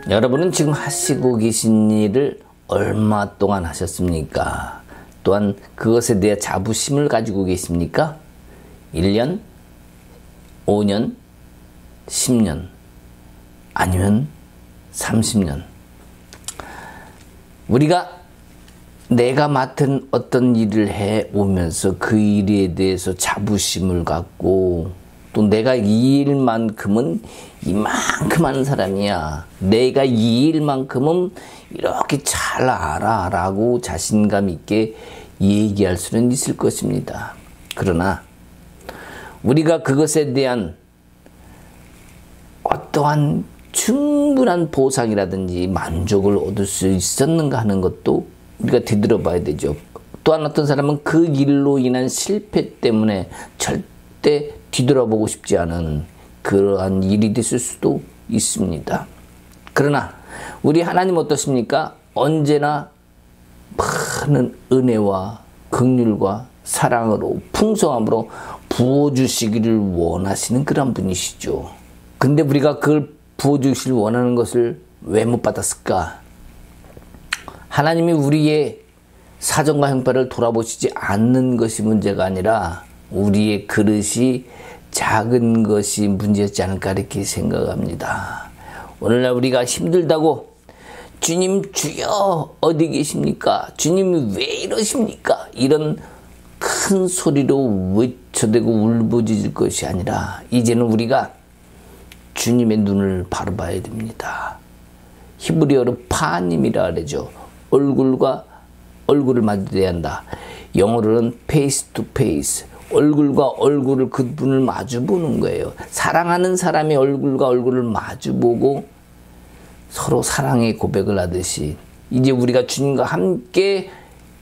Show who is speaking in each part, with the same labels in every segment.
Speaker 1: 여러분은 지금 하시고 계신 일을 얼마 동안 하셨습니까? 또한 그것에 대해 자부심을 가지고 계십니까? 1년, 5년, 10년, 아니면 30년. 우리가 내가 맡은 어떤 일을 해오면서 그 일에 대해서 자부심을 갖고, 또 내가 이 일만큼은 이만큼 하는 사람이야, 내가 이 일만큼은 이렇게 잘 알아 라고 자신감 있게 얘기할 수는 있을 것입니다. 그러나 우리가 그것에 대한 어떠한 충분한 보상이라든지 만족을 얻을 수 있었는가 하는 것도 우리가 되돌아봐야 되죠. 또한 어떤 사람은 그 일로 인한 실패 때문에 절대 뒤돌아보고 싶지 않은 그러한 일이 됐을 수도 있습니다. 그러나 우리 하나님 어떠십니까? 언제나 많은 은혜와 긍휼과 사랑으로 풍성함으로 부어주시기를 원하시는 그런 분이시죠. 근데 우리가 그걸 부어주시길 원하는 것을 왜 못 받았을까? 하나님이 우리의 사정과 형편을 돌아보시지 않는 것이 문제가 아니라 우리의 그릇이 작은 것이 문제였지 않을까 이렇게 생각합니다. 오늘날 우리가 힘들다고 주님 주여 어디 계십니까? 주님이 왜 이러십니까? 이런 큰 소리로 외쳐대고 울부짖을 것이 아니라 이제는 우리가 주님의 눈을 바로 봐야 됩니다. 히브리어로 파님이라 그러죠. 얼굴과 얼굴을 마주대야 한다. 영어로는 face to face. 얼굴과 얼굴을 그분을 마주보는 거예요. 사랑하는 사람의 얼굴과 얼굴을 마주보고 서로 사랑의 고백을 하듯이 이제 우리가 주님과 함께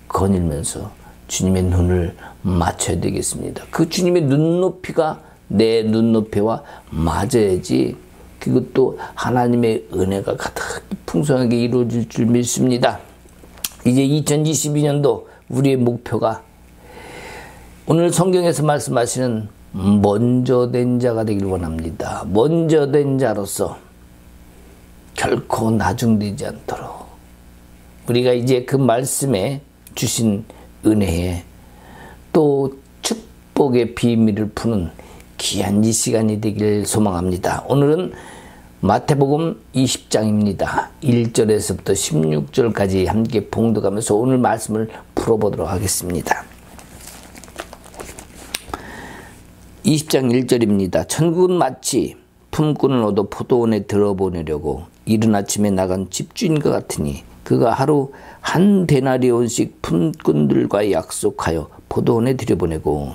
Speaker 1: 거닐면서 주님의 눈을 맞춰야 되겠습니다. 그 주님의 눈높이가 내 눈높이와 맞아야지 그것도 하나님의 은혜가 가득 풍성하게 이루어질 줄 믿습니다. 이제 2022년도 우리의 목표가 오늘 성경에서 말씀하시는 먼저 된 자가 되길 원합니다. 먼저 된 자로서 결코 나중되지 않도록 우리가 이제 그 말씀에 주신 은혜에 또 축복의 비밀을 푸는 귀한 이 시간이 되길 소망합니다. 오늘은 마태복음 20장입니다. 1절에서부터 16절까지 함께 봉독하면서 오늘 말씀을 풀어보도록 하겠습니다. 20장 1절입니다. 천국은 마치 품꾼을 얻어 포도원에 들어보내려고 이른 아침에 나간 집주인과 같으니 그가 하루 한 데나리온씩 품꾼들과 약속하여 포도원에 들여보내고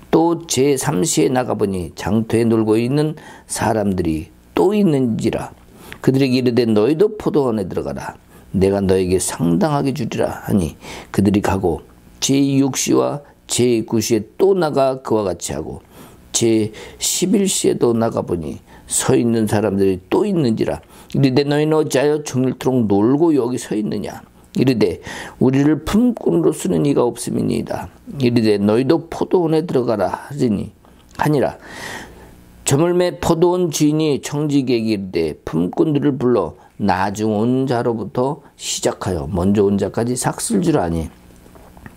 Speaker 1: 또 제3시에 나가보니 장터에 놀고 있는 사람들이 또 있는지라 그들에게 이르되 너희도 포도원에 들어가라 내가 너에게 상당하게 주리라 하니 그들이 가고 제6시와 제9시에 또 나가 그와 같이 하고 제11시에도 나가보니 서 있는 사람들이 또 있는지라 이르되 너희는 어찌하여 종일토록 놀고 여기 서 있느냐 이르되 우리를 품꾼으로 쓰는 이가 없음이니이다. 이르되 너희도 포도원에 들어가라 하니라. 저물매 포도원 주인이 청지기에게 이르되 품꾼들을 불러 나중 온 자로부터 시작하여 먼저 온 자까지 삭슬 줄 아니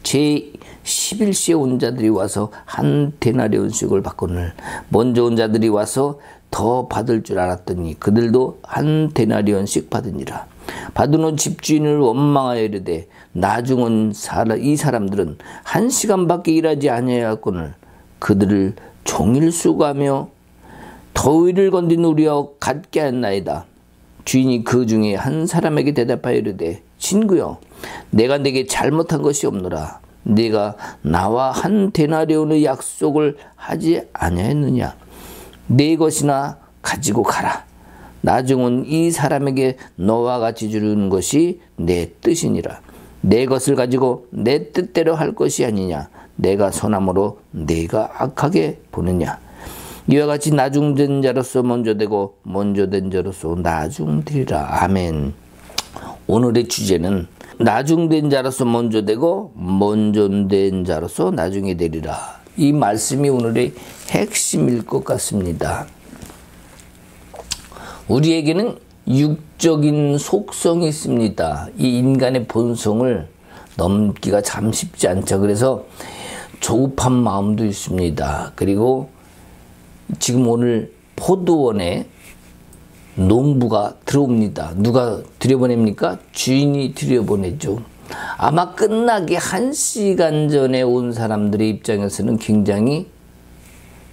Speaker 1: 제11시에 온 자들이 와서 한 데나리온씩을 받거늘 먼저 온 자들이 와서 더 받을 줄 알았더니 그들도 한 데나리온씩 받으니라. 받은 후 집주인을 원망하여 이르되 나중 온 이 사람들은 1시간밖에 일하지 아니하였거늘 그들을 종일 수고하며 더위를 건진 우리여 갖게 하였나이다. 주인이 그 중에 한 사람에게 대답하여 이르되 친구여 내가 내게 잘못한 것이 없노라. 네가 나와 한 데나리온의 약속을 하지 아니하였느냐. 네 것이나 가지고 가라. 나중 온 이 사람에게 너와 같이 주는 것이 내 뜻이니라. 내 것을 가지고 내 뜻대로 할 것이 아니냐. 내가 선함으로 네가 악하게 보느냐. 이와 같이 나중된 자로서 먼저 되고 먼저 된 자로서 나중되리라. 아멘. 오늘의 주제는 나중된 자로서 먼저 되고 먼저 된 자로서 나중에 되리라. 이 말씀이 오늘의 핵심일 것 같습니다. 우리에게는 육적인 속성이 있습니다. 이 인간의 본성을 넘기가 참 쉽지 않죠. 그래서 조급한 마음도 있습니다. 그리고 지금 오늘 포도원에 농부가 들어옵니다. 누가 들여보냅니까? 주인이 들여보내죠. 아마 끝나기 1시간 전에 온 사람들의 입장에서는 굉장히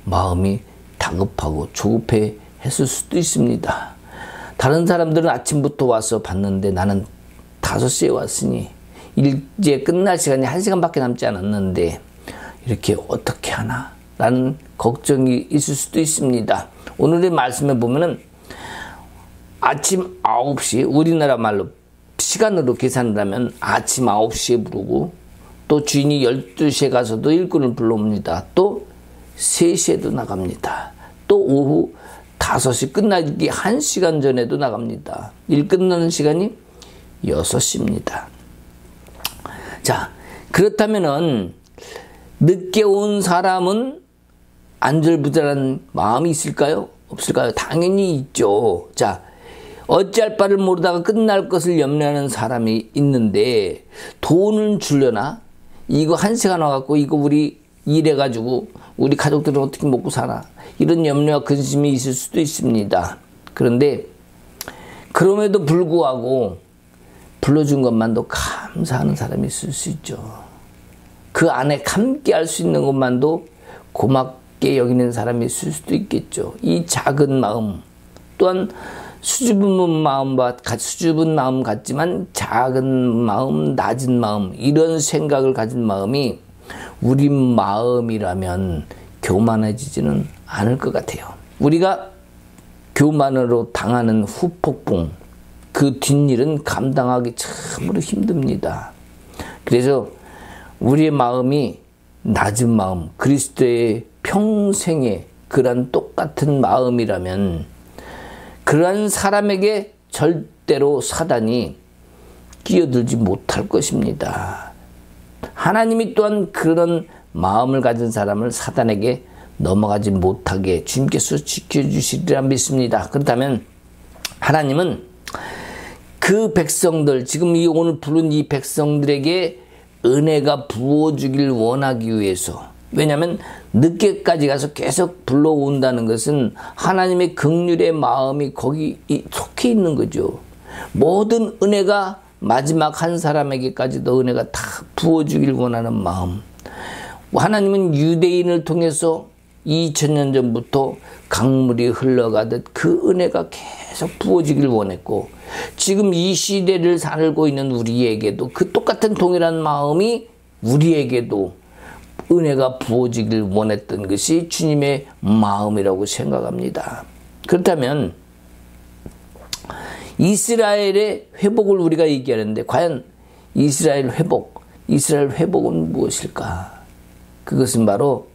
Speaker 1: 마음이 다급하고 조급해 했을 수도 있습니다. 다른 사람들은 아침부터 와서 봤는데 나는 5시에 왔으니 이제 끝날 시간이 1시간밖에 남지 않았는데 이렇게 어떻게 하나 라는 걱정이 있을 수도 있습니다. 오늘의 말씀에 보면은 아침 9시, 우리나라 말로 시간으로 계산을 하면 아침 9시에 부르고 또 주인이 12시에 가서도 일꾼을 불러옵니다. 또 3시에도 나갑니다. 또 오후 5시 끝나기 1시간 전에도 나갑니다. 일 끝나는 시간이 6시입니다. 자, 그렇다면은 늦게 온 사람은 안절부절한 마음이 있을까요? 없을까요? 당연히 있죠. 자, 어찌할 바를 모르다가 끝날 것을 염려하는 사람이 있는데 돈을 주려나? 이거 1시간 와갖고 이거 우리 일해가지고 우리 가족들은 어떻게 먹고 살아? 이런 염려와 근심이 있을 수도 있습니다. 그런데 그럼에도 불구하고 불러준 것만도 감사하는 사람이 있을 수 있죠. 그 안에 함께 할 수 있는 것만도 고맙게 여기는 사람이 있을 수도 있겠죠. 이 작은 마음 또한 수줍은 마음 같지만 작은 마음, 낮은 마음 이런 생각을 가진 마음이 우리 마음이라면 교만해지지는 않을 것 같아요. 우리가 교만으로 당하는 후폭풍 그 뒷일은 감당하기 참으로 힘듭니다. 그래서 우리의 마음이 낮은 마음, 그리스도의 평생의 그런 똑같은 마음이라면 그러한 사람에게 절대로 사단이 끼어들지 못할 것입니다. 하나님이 또한 그런 마음을 가진 사람을 사단에게 넘어가지 못하게 주님께서 지켜주시리라 믿습니다. 그렇다면 하나님은 그 백성들, 지금 이 오늘 부른 이 백성들에게 은혜가 부어주길 원하기 위해서, 왜냐하면 늦게까지 가서 계속 불러온다는 것은 하나님의 긍휼의 마음이 거기 속해 있는 거죠. 모든 은혜가 마지막 한 사람에게까지도 은혜가 다 부어주길 원하는 마음. 하나님은 유대인을 통해서 2000년 전부터 강물이 흘러가듯 그 은혜가 계속 부어지길 원했고, 지금 이 시대를 살고 있는 우리에게도 그 똑같은 동일한 마음이 우리에게도 은혜가 부어지길 원했던 것이 주님의 마음이라고 생각합니다. 그렇다면 이스라엘의 회복을 우리가 얘기하는데 과연 이스라엘 회복은 무엇일까? 그것은 바로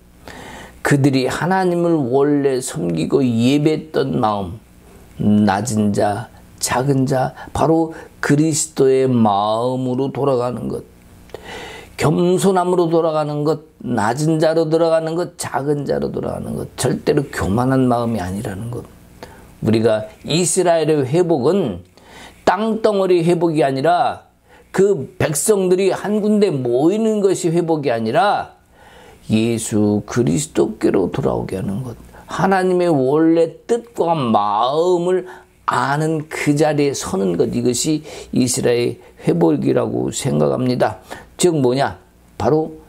Speaker 1: 그들이 하나님을 원래 섬기고 예배했던 마음, 낮은 자, 작은 자, 바로 그리스도의 마음으로 돌아가는 것, 겸손함으로 돌아가는 것, 낮은 자로 돌아가는 것, 작은 자로 돌아가는 것, 절대로 교만한 마음이 아니라는 것. 우리가 이스라엘의 회복은 땅덩어리 회복이 아니라 그 백성들이 한 군데 모이는 것이 회복이 아니라 예수 그리스도께로 돌아오게 하는 것. 하나님의 원래 뜻과 마음을 아는 그 자리에 서는 것. 이것이 이스라엘의 회복이라고 생각합니다. 즉 뭐냐? 바로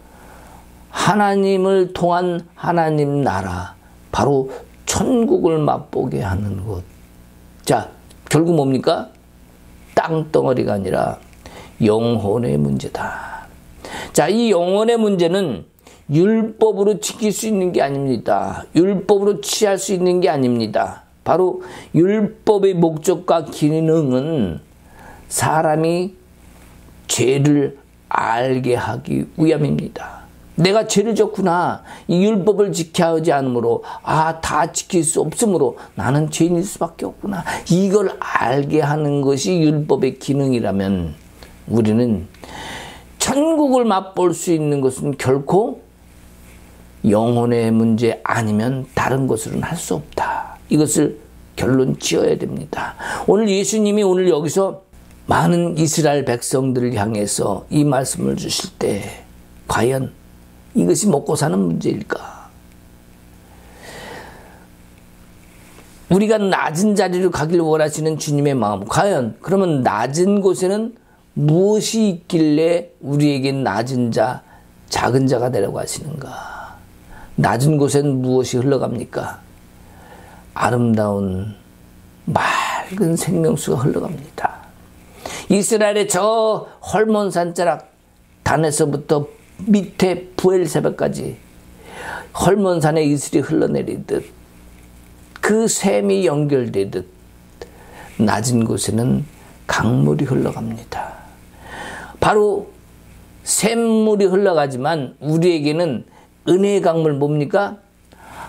Speaker 1: 하나님을 통한 하나님 나라, 바로 천국을 맛보게 하는 것. 자, 결국 뭡니까? 땅덩어리가 아니라 영혼의 문제다. 자, 이 영혼의 문제는 율법으로 지킬 수 있는 게 아닙니다. 율법으로 취할 수 있는 게 아닙니다. 바로 율법의 목적과 기능은 사람이 죄를 알게 하기 위함입니다. 내가 죄를 졌구나. 이 율법을 지켜야 하지 않으므로, 다 지킬 수 없으므로 나는 죄인일 수밖에 없구나. 이걸 알게 하는 것이 율법의 기능이라면 우리는 천국을 맛볼 수 있는 것은 결코 영혼의 문제 아니면 다른 것으로는 할 수 없다. 이것을 결론 지어야 됩니다. 오늘 예수님이 오늘 여기서 많은 이스라엘 백성들을 향해서 이 말씀을 주실 때 과연 이것이 먹고 사는 문제일까? 우리가 낮은 자리로 가길 원하시는 주님의 마음, 과연 그러면 낮은 곳에는 무엇이 있길래 우리에게 낮은 자, 작은 자가 되라고 하시는가? 낮은 곳엔 무엇이 흘러갑니까? 아름다운 맑은 생명수가 흘러갑니다. 이스라엘의 저 헐몬 산자락 단에서부터 밑에 부엘세바까지 헐몬 산의 이슬이 흘러내리듯 그 샘이 연결되듯 낮은 곳에는 강물이 흘러갑니다. 바로 샘물이 흘러가지만 우리에게는 은혜의 강물 뭡니까?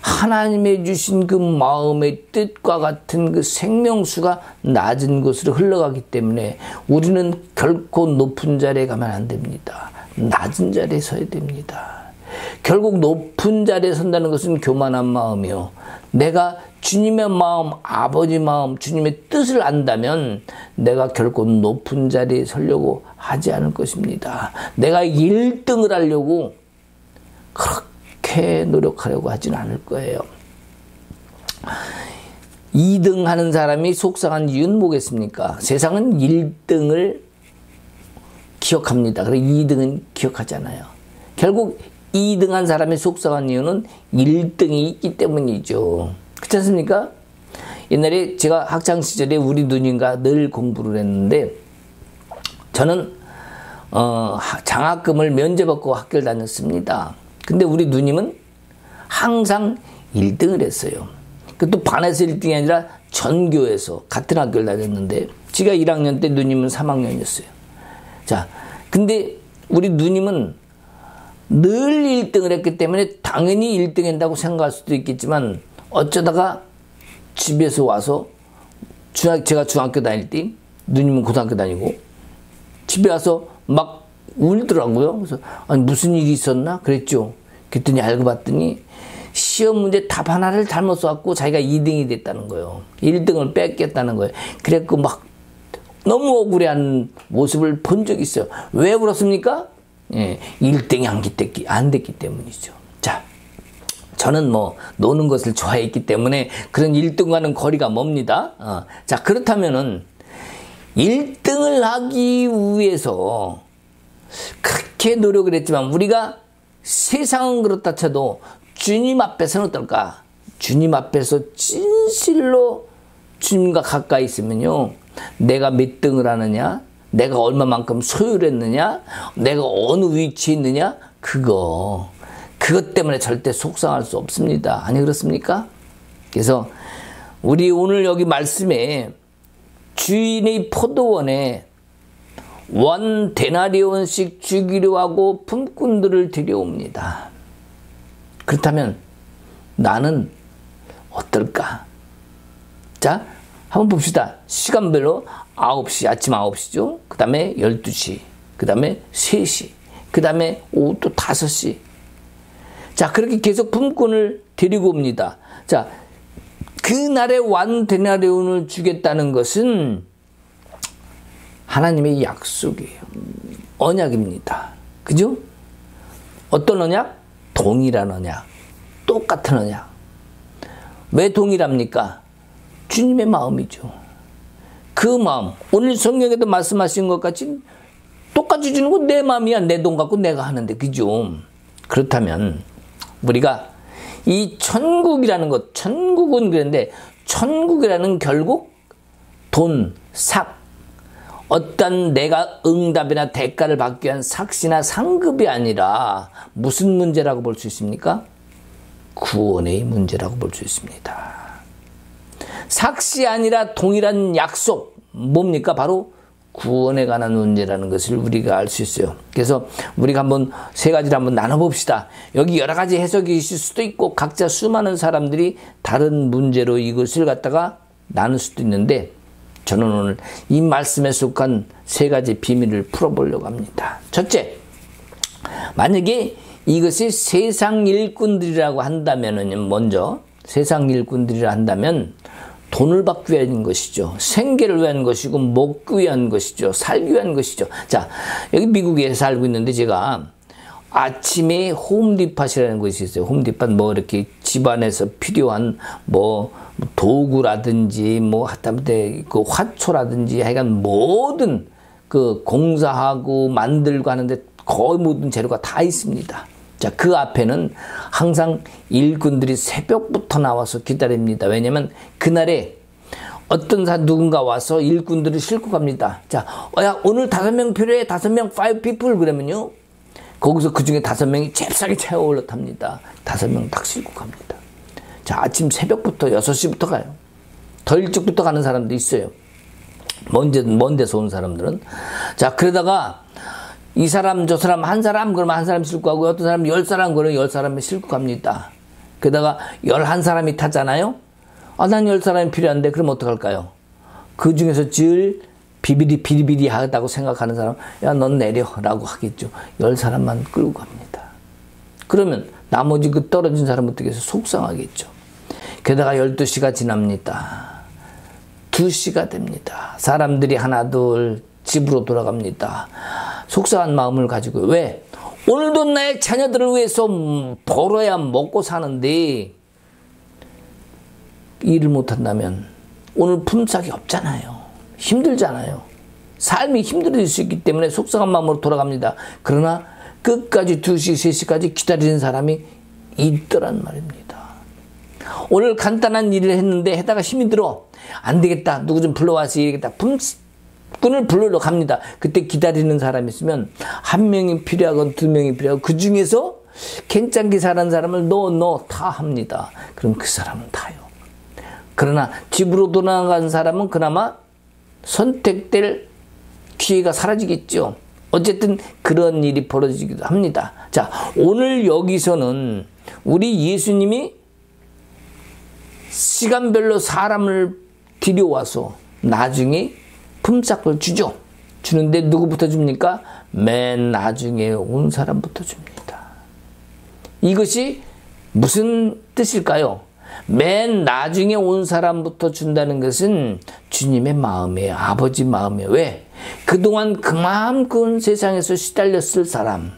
Speaker 1: 하나님의 주신 그 마음의 뜻과 같은 그 생명수가 낮은 곳으로 흘러가기 때문에 우리는 결코 높은 자리에 가면 안 됩니다. 낮은 자리에 서야 됩니다. 결국 높은 자리에 선다는 것은 교만한 마음이요. 내가 주님의 마음, 아버지 마음, 주님의 뜻을 안다면 내가 결코 높은 자리에 서려고 하지 않을 것입니다. 내가 1등을 하려고 그렇게 노력하려고 하지는 않을 거예요. 2등 하는 사람이 속상한 이유는 뭐겠습니까? 세상은 1등을 기억합니다. 그래서 2등은 기억하지 않아요. 결국 2등 한 사람이 속상한 이유는 1등이 있기 때문이죠. 그렇지 않습니까? 옛날에 제가 학창시절에 우리 누님과 늘 공부를 했는데 저는 장학금을 면제받고 학교를 다녔습니다. 근데 우리 누님은 항상 1등을 했어요. 또 반에서 1등이 아니라 전교에서 같은 학교를 다녔는데 제가 1학년 때 누님은 3학년이었어요. 자, 근데 우리 누님은 늘 1등을 했기 때문에 당연히 1등 한다고 생각할 수도 있겠지만 어쩌다가 집에서 와서 제가 중학교 다닐 때 누님은 고등학교 다니고 집에 와서 막 울더라고요. 그래서 아니 무슨 일이 있었나 그랬죠. 그랬더니 알고 봤더니 시험 문제 답 하나를 잘못 써갖고 자기가 2등이 됐다는 거예요. 1등을 뺏겼다는 거예요. 그래갖고 막 너무 억울해하는 모습을 본 적이 있어요. 왜 울었습니까? 예, 1등이 안 됐기 때문이죠. 자, 저는 뭐 노는 것을 좋아했기 때문에 그런 1등과는 거리가 멉니다. 자, 그렇다면은 1등을 하기 위해서 그렇게 노력을 했지만 우리가 세상은 그렇다 쳐도 주님 앞에서는 어떨까? 주님 앞에서 진실로 주님과 가까이 있으면요. 내가 몇 등을 하느냐? 내가 얼마만큼 소유를 했느냐? 내가 어느 위치에 있느냐? 그것 때문에 절대 속상할 수 없습니다. 아니 그렇습니까? 그래서 우리 오늘 여기 말씀에 주인의 포도원에 원 데나리온씩 주기로 하고 품꾼들을 들여옵니다. 그렇다면 나는 어떨까? 자, 한번 봅시다. 시간별로 9시, 아침 9시죠. 그 다음에 12시, 그 다음에 3시, 그 다음에 오후 또 5시. 자, 그렇게 계속 품꾼을 데리고 옵니다. 자, 그날에 완 데나리온을 주겠다는 것은 하나님의 약속이에요. 언약입니다. 그죠? 어떤 언약? 동일한 언약. 똑같은 언약. 왜 동일합니까? 주님의 마음이죠. 그 마음, 오늘 성경에도 말씀하신 것 같이 똑같이 주는 건 내 마음이야. 내 돈 갖고 내가 하는데, 그죠? 그렇다면 우리가 이 천국이라는 것, 천국은 그런데 천국이라는 결국 돈, 삭, 어떤 내가 응답이나 대가를 받기 위한 삭시나 상급이 아니라 무슨 문제라고 볼 수 있습니까? 구원의 문제라고 볼 수 있습니다. 삭시 아니라 동일한 약속, 뭡니까? 바로 구원에 관한 문제라는 것을 우리가 알 수 있어요. 그래서 우리가 한번 세 가지를 한번 나눠봅시다. 여기 여러 가지 해석이 있을 수도 있고 각자 수많은 사람들이 다른 문제로 이것을 갖다가 나눌 수도 있는데 저는 오늘 이 말씀에 속한 세 가지 비밀을 풀어보려고 합니다. 첫째, 만약에 이것이 세상 일꾼들이라고 한다면은 먼저 세상 일꾼들이라 한다면 돈을 받기 위한 것이죠. 생계를 위한 것이고 먹기 위한 것이죠. 살기 위한 것이죠. 자, 여기 미국에 살고 있는데 제가 아침에 홈디팟이라는 것이 있어요. 홈디팟 뭐 이렇게 집안에서 필요한 뭐 도구라든지 뭐 하다못해 그 화초라든지 하여간 모든 그 공사하고 만들고 하는데 거의 모든 재료가 다 있습니다. 자, 그 앞에는 항상 일꾼들이 새벽부터 나와서 기다립니다. 왜냐면 그날에 어떤 누군가 와서 일꾼들을 싣고 갑니다. 자, 야, 오늘 5명 필요해. 5명, 5 people 그러면요. 거기서 그 중에 5명이 잽싸게 채워 올라탑니다. 5명 딱 싣고 갑니다. 자, 아침 새벽부터 6시부터 가요. 더 일찍부터 가는 사람도 있어요. 먼 데서 온 사람들은. 자, 그러다가 이 사람, 저 사람, 한 사람, 그러면 한 사람 싣고 가고, 어떤 사람 10사람, 그러면 10사람을 싣고 갑니다. 그러다가 11사람이 타잖아요? 아, 난 10사람이 필요한데, 그럼 어떡할까요? 그 중에서 제일 비리비리 하다고 생각하는 사람, 야, 넌 내려. 라고 하겠죠. 10사람만 끌고 갑니다. 그러면 나머지 그 떨어진 사람은 어떻게 해서 속상하겠죠. 게다가 12시가 지납니다. 2시가 됩니다. 사람들이 하나, 둘, 집으로 돌아갑니다. 속상한 마음을 가지고, 왜? 오늘도 나의 자녀들을 위해서 벌어야 먹고 사는데, 일을 못한다면, 오늘 품삯이 없잖아요. 힘들잖아요. 삶이 힘들어질 수 있기 때문에 속상한 마음으로 돌아갑니다. 그러나 끝까지 2시, 3시까지 기다리는 사람이 있더란 말입니다. 오늘 간단한 일을 했는데 하다가 힘이 들어. 안 되겠다. 누구 좀 불러와서 이러겠다. 품꾼을 불러러 갑니다. 그때 기다리는 사람이 있으면 1명이 필요하건 2명이 필요하고 그 중에서 괜찮게 사는 사람을 너 타 합니다. 그럼 그 사람은 타요. 그러나 집으로 돌아간 사람은 그나마 선택될 기회가 사라지겠죠. 어쨌든 그런 일이 벌어지기도 합니다. 자, 오늘 여기서는 우리 예수님이 시간별로 사람을 들여와서 나중에 품삯을 주죠. 주는데 누구부터 줍니까? 맨 나중에 온 사람부터 줍니다. 이것이 무슨 뜻일까요? 맨 나중에 온 사람부터 준다는 것은 주님의 마음이에요. 아버지 마음이에요. 왜? 그동안 그만큼 세상에서 시달렸을 사람,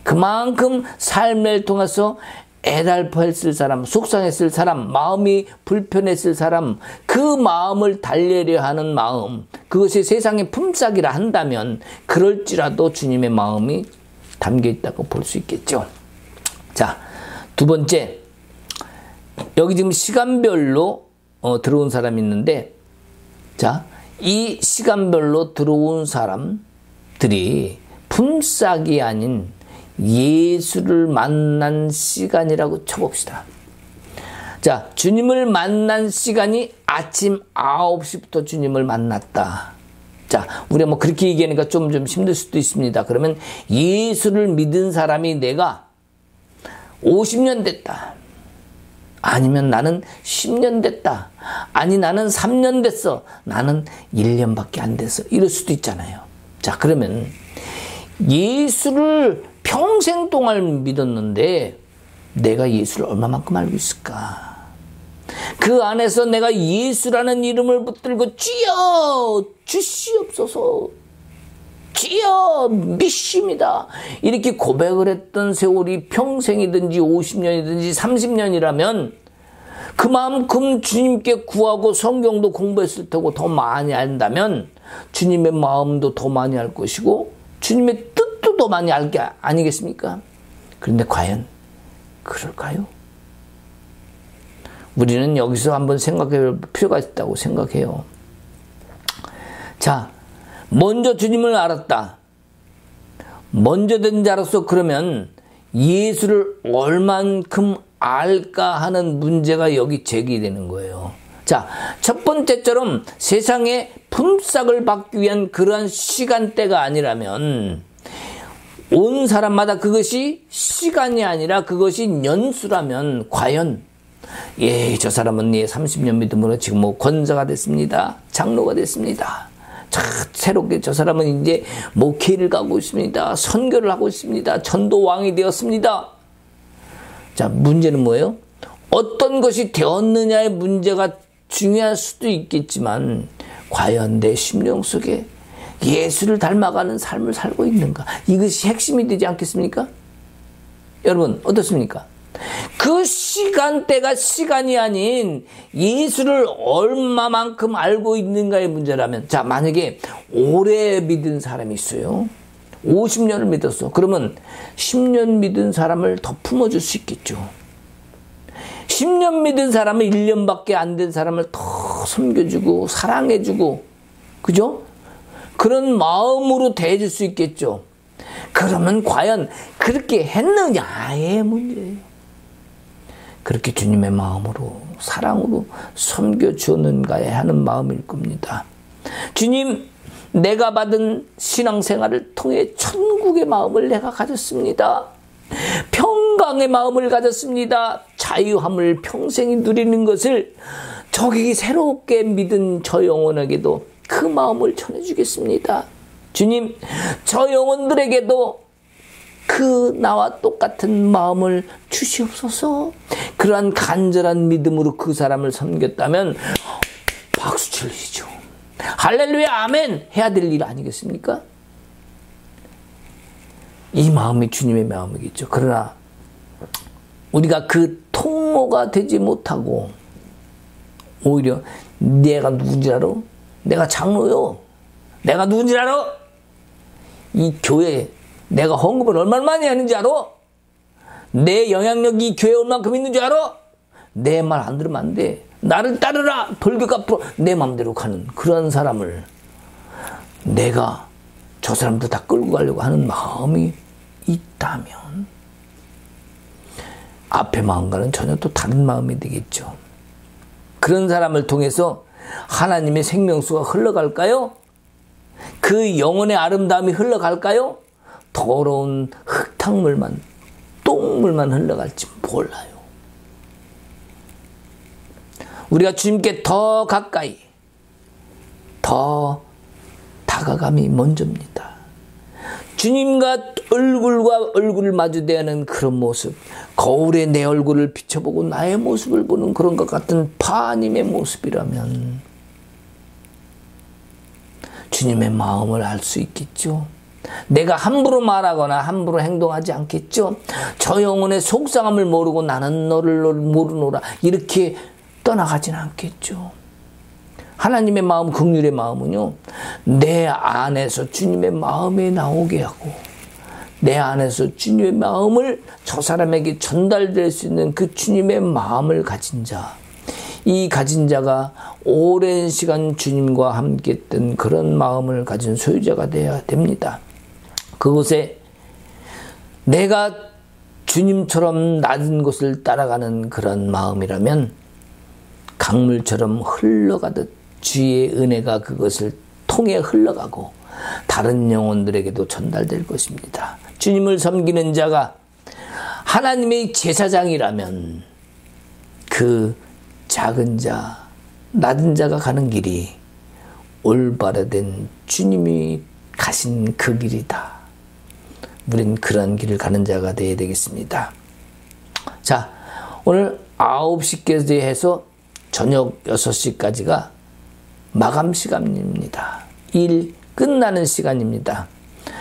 Speaker 1: 그만큼 삶을 통해서 애달퍼했을 사람, 속상했을 사람, 마음이 불편했을 사람, 그 마음을 달래려 하는 마음, 그것이 세상의 품삯이라 한다면 그럴지라도 주님의 마음이 담겨 있다고 볼 수 있겠죠. 자, 두 번째, 여기 지금 시간별로 들어온 사람이 있는데, 자, 이 시간별로 들어온 사람들이 품삯이 아닌 예수를 만난 시간이라고 쳐봅시다. 자, 주님을 만난 시간이 아침 9시부터 주님을 만났다. 자, 우리가 뭐 그렇게 얘기하니까 좀 힘들 수도 있습니다. 그러면 예수를 믿은 사람이 내가 50년 됐다. 아니면 나는 10년 됐다. 아니, 나는 3년 됐어. 나는 1년밖에 안 됐어. 이럴 수도 있잖아요. 자, 그러면 예수를 평생 동안 믿었는데 내가 예수를 얼마만큼 알고 있을까? 그 안에서 내가 예수라는 이름을 붙들고 주여 주시옵소서, 주여 믿습니다, 이렇게 고백을 했던 세월이 평생이든지 50년이든지 30년이라면 그만큼 주님께 구하고 성경도 공부했을 테고 더 많이 안다면 주님의 마음도 더 많이 알 것이고 주님의 뜻도 더 많이 알 게 아니겠습니까? 그런데 과연 그럴까요? 우리는 여기서 한번 생각해 볼 필요가 있다고 생각해요. 자, 먼저 주님을 알았다. 먼저 된 자로서 그러면 예수를 얼만큼 알까 하는 문제가 여기 제기되는 거예요. 자, 첫 번째처럼 세상에 품삯을 받기 위한 그러한 시간대가 아니라면 온 사람마다 그것이 시간이 아니라 그것이 연수라면 과연 저 사람은 30년 믿음으로 지금 뭐 권사가 됐습니다. 장로가 됐습니다. 자, 새롭게 저 사람은 이제 목회를 가고 있습니다. 선교를 하고 있습니다. 전도왕이 되었습니다. 자, 문제는 뭐예요? 어떤 것이 되었느냐의 문제가 중요할 수도 있겠지만 과연 내 심령 속에 예수를 닮아가는 삶을 살고 있는가? 이것이 핵심이 되지 않겠습니까? 여러분 어떻습니까? 그 시간대가 시간이 아닌 예수를 얼마만큼 알고 있는가의 문제라면, 자, 만약에 오래 믿은 사람이 있어요. 50년을 믿었어. 그러면 10년 믿은 사람을 더 품어줄 수 있겠죠. 10년 믿은 사람은 1년밖에 안 된 사람을 더 섬겨주고 사랑해주고, 그죠? 그런 마음으로 대해줄 수 있겠죠. 그러면 과연 그렇게 했느냐의 문제예요. 그렇게 주님의 마음으로 사랑으로 섬겨주었는가에 하는 마음일 겁니다. 주님, 내가 받은 신앙생활을 통해 천국의 마음을 내가 가졌습니다. 평강의 마음을 가졌습니다. 자유함을 평생 누리는 것을 저기 새롭게 믿은 저 영혼에게도 그 마음을 전해주겠습니다. 주님, 저 영혼들에게도 그 나와 똑같은 마음을 주시옵소서. 그러한 간절한 믿음으로 그 사람을 섬겼다면 박수 치시죠. 할렐루야 아멘 해야 될 일 아니겠습니까? 이 마음이 주님의 마음이겠죠. 그러나 우리가 그 통로가 되지 못하고 오히려 내가 누군지 알아? 내가 장로요. 내가 누군지 알아? 이 교회 내가 헌금을 얼마나 많이 하는지 알아? 내 영향력이 이 교회에 얼만큼 있는 줄 알아? 내 말 안 들으면 안 돼. 나를 따르라. 돌격 앞으로 내 마음대로 가는 그런 사람을 내가 저 사람도 다 끌고 가려고 하는 마음이 있다면 앞의 마음과는 전혀 또 다른 마음이 되겠죠. 그런 사람을 통해서 하나님의 생명수가 흘러갈까요? 그 영혼의 아름다움이 흘러갈까요? 더러운 흙탕물만, 똥물만 흘러갈지 몰라요. 우리가 주님께 더 가까이, 더 다가감이 먼저입니다. 주님과 얼굴과 얼굴을 마주대하는 그런 모습, 거울에 내 얼굴을 비춰보고 나의 모습을 보는 그런 것 같은 파님의 모습이라면 주님의 마음을 알 수 있겠죠. 내가 함부로 말하거나 함부로 행동하지 않겠죠. 저 영혼의 속상함을 모르고 나는 너를 모르노라 이렇게 떠나가진 않겠죠. 하나님의 마음, 긍휼의 마음은요, 내 안에서 주님의 마음에 나오게 하고 내 안에서 주님의 마음을 저 사람에게 전달될 수 있는 그 주님의 마음을 가진 자, 이 가진 자가 오랜 시간 주님과 함께 했던 그런 마음을 가진 소유자가 되어야 됩니다. 그곳에 내가 주님처럼 낮은 곳을 따라가는 그런 마음이라면 강물처럼 흘러가듯 주의 은혜가 그것을 통해 흘러가고 다른 영혼들에게도 전달될 것입니다. 주님을 섬기는 자가 하나님의 제사장이라면 그 작은 자, 낮은 자가 가는 길이 올바르된 주님이 가신 그 길이다. 우린 그런 길을 가는 자가 되어야 되겠습니다. 자, 오늘 9시까지 해서 저녁 6시까지가 마감 시간입니다. 일 끝나는 시간입니다.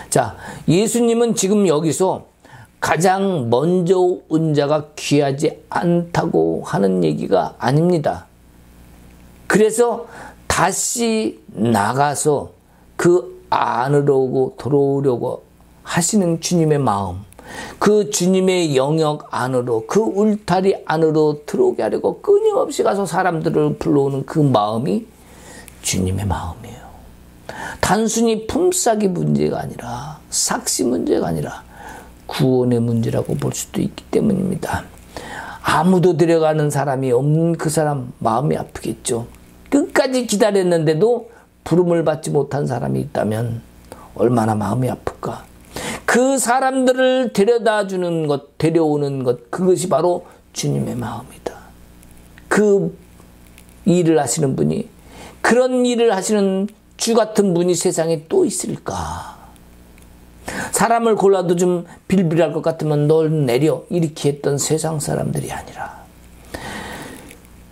Speaker 1: 자, 예수님은 지금 여기서 가장 먼저 온 자가 귀하지 않다고 하는 얘기가 아닙니다. 그래서 다시 나가서 그 안으로 들어오려고 하시는 주님의 마음, 그 주님의 영역 안으로, 그 울타리 안으로 들어오게 하려고 끊임없이 가서 사람들을 불러오는 그 마음이 주님의 마음이에요. 단순히 품삯이 문제가 아니라, 삭시 문제가 아니라 구원의 문제라고 볼 수도 있기 때문입니다. 아무도 데려가는 사람이 없는 그 사람 마음이 아프겠죠. 끝까지 기다렸는데도 부름을 받지 못한 사람이 있다면 얼마나 마음이 아플까. 그 사람들을 데려다 주는 것, 데려오는 것, 그것이 바로 주님의 마음이다. 그 일을 하시는 분이, 그런 일을 하시는 주 같은 분이 세상에 또 있을까? 사람을 골라도 좀 빌빌할 것 같으면 널 내려 이렇게 했던 세상 사람들이 아니라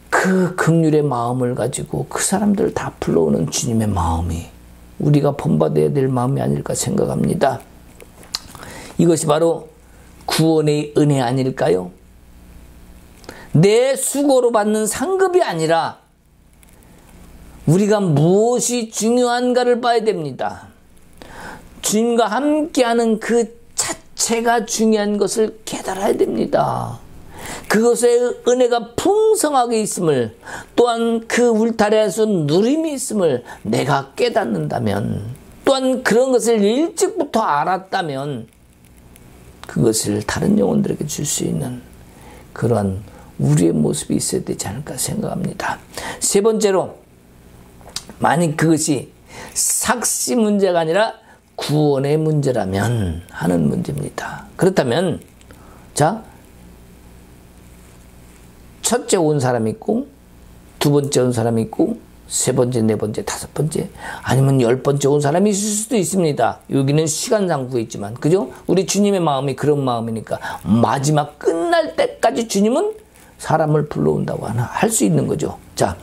Speaker 1: 그 그 긍휼의 마음을 가지고 그 사람들을 다 불러오는 주님의 마음이 우리가 본받아야 될 마음이 아닐까 생각합니다. 이것이 바로 구원의 은혜 아닐까요? 내 수고로 받는 상급이 아니라 우리가 무엇이 중요한가를 봐야 됩니다. 주님과 함께하는 그 자체가 중요한 것을 깨달아야 됩니다. 그것의 은혜가 풍성하게 있음을, 또한 그 울타리에서 누림이 있음을 내가 깨닫는다면, 또한 그런 것을 일찍부터 알았다면 그것을 다른 영혼들에게 줄 수 있는 그러한 우리의 모습이 있어야 되지 않을까 생각합니다. 세 번째로, 만약 그것이 삭시 문제가 아니라 구원의 문제라면 하는 문제입니다. 그렇다면 자, 첫째 온 사람이 있고, 두 번째 온 사람이 있고, 세 번째, 네 번째, 다섯 번째, 아니면 10번째 온 사람이 있을 수도 있습니다. 여기는 시간상 구했지만, 그죠? 우리 주님의 마음이 그런 마음이니까 마지막 끝날 때까지 주님은 사람을 불러온다고 할 수 있는 거죠. 자,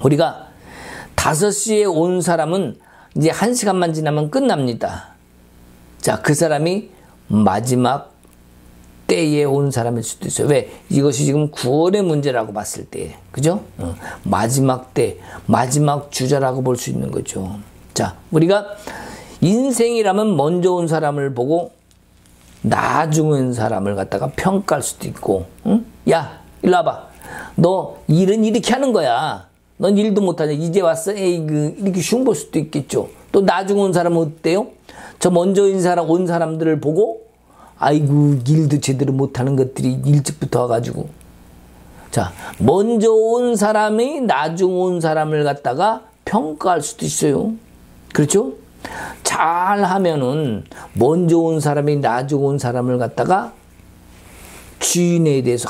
Speaker 1: 우리가 5시에 온 사람은 이제 1시간만 지나면 끝납니다. 자, 그 사람이 마지막 때에 온 사람일 수도 있어요. 왜? 이것이 지금 구원의 문제라고 봤을 때, 그죠? 마지막 때, 마지막 주자라고 볼 수 있는 거죠. 자, 우리가 인생이라면 먼저 온 사람을 보고 나중에 온 사람을 갖다가 평가할 수도 있고, 응? 야, 일로 와봐. 너 일은 이렇게 하는 거야. 넌 일도 못하냐. 이제 왔어? 에이, 이렇게 흉볼 수도 있겠죠. 또 나중에 온 사람은 어때요? 저 먼저 온 사람들을 보고 아이고, 일도 제대로 못하는 것들이 일찍부터 와가지고. 자, 먼저 온 사람이 나중 온 사람을 갖다가 평가할 수도 있어요. 그렇죠? 잘하면은 먼저 온 사람이 나중 온 사람을 갖다가 주인에 대해서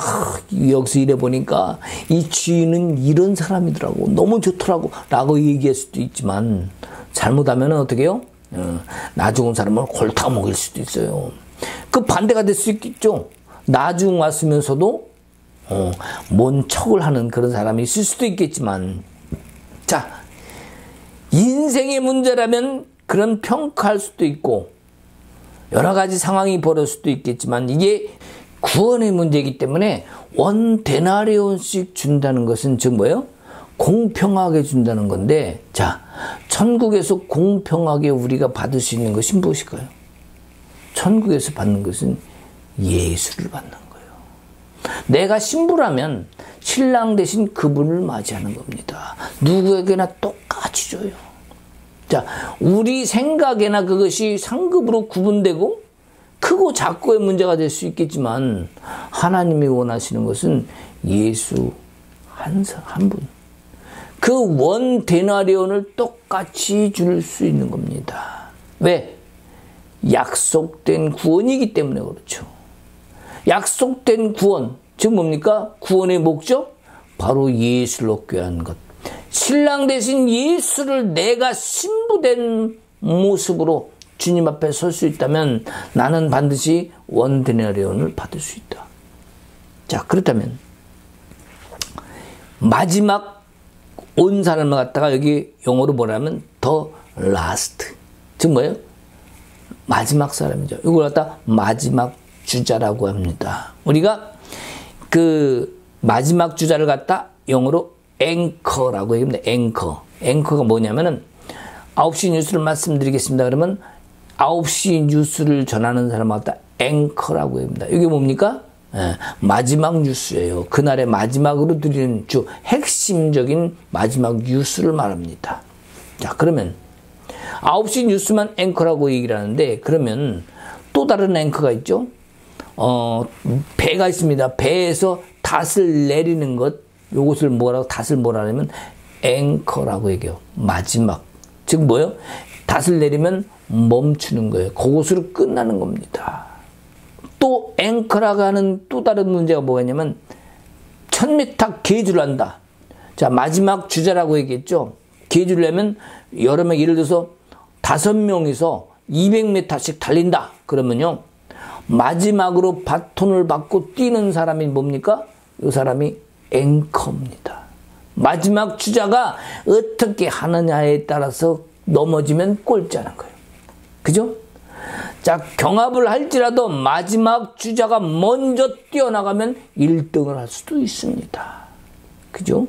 Speaker 1: 여기서 이래 보니까 이 주인은 이런 사람이더라고, 너무 좋더라고 라고 얘기할 수도 있지만, 잘못하면 어떻게 해요? 나중 온 사람을 골탕 먹일 수도 있어요. 그 반대가 될 수 있겠죠. 나중 왔으면서도 뭔 척을 하는 그런 사람이 있을 수도 있겠지만, 자, 인생의 문제라면 그런 평가할 수도 있고 여러 가지 상황이 벌어질 수도 있겠지만, 이게 구원의 문제이기 때문에 원 데나리온씩 준다는 것은 즉 뭐예요? 공평하게 준다는 건데, 자, 천국에서 공평하게 우리가 받을 수 있는 것이 무엇일까요? 천국에서 받는 것은 예수를 받는 거예요. 내가 신부라면 신랑 대신 그분을 맞이하는 겁니다. 누구에게나 똑같이 줘요. 자, 우리 생각에나 그것이 상급으로 구분되고 크고 작고의 문제가 될 수 있겠지만, 하나님이 원하시는 것은 예수 한 분, 그 원 데나리온을 똑같이 줄 수 있는 겁니다. 왜? 약속된 구원이기 때문에 그렇죠. 약속된 구원, 즉 뭡니까? 구원의 목적? 바로 예수를 얻게 한 것. 신랑 대신 예수를 내가 신부된 모습으로 주님 앞에 설 수 있다면 나는 반드시 원 데나리온을 받을 수 있다. 자, 그렇다면 마지막 온 사람을 갖다가 여기 영어로 뭐라면 더 라스트, 즉 뭐예요? 마지막 사람이죠. 이걸 갖다 마지막 주자라고 합니다. 우리가 그 마지막 주자를 갖다 영어로 앵커라고 얘기합니다. 앵커가 뭐냐면은 9시 뉴스를 말씀드리겠습니다. 그러면 9시 뉴스를 전하는 사람 갖다 앵커라고 합니다. 이게 뭡니까? 마지막 뉴스예요. 그날의 마지막으로 드리는 핵심적인 마지막 뉴스를 말합니다. 자, 그러면 9시 뉴스만 앵커라고 얘기를 하는데, 그러면 또 다른 앵커가 있죠. 배가 있습니다. 배에서 닷을 내리는 것, 요것을 닷을 뭐라 하냐면 앵커라고 얘기해요. 마지막. 즉 뭐예요? 닷을 내리면 멈추는 거예요. 그것으로 끝나는 겁니다. 또 앵커라고 하는 또 다른 문제가 뭐가 있냐면 1000m 계주를 한다. 자, 마지막 주자라고 얘기했죠. 계주를 하면 여러 명, 예를 들어서 5명이서 200m씩 달린다. 그러면요, 마지막으로 바톤을 받고 뛰는 사람이 뭡니까? 이 사람이 앵커입니다. 마지막 주자가 어떻게 하느냐에 따라서 넘어지면 꼴찌하는 거예요. 그죠? 자, 경합을 할지라도 마지막 주자가 먼저 뛰어나가면 1등을 할 수도 있습니다. 그죠?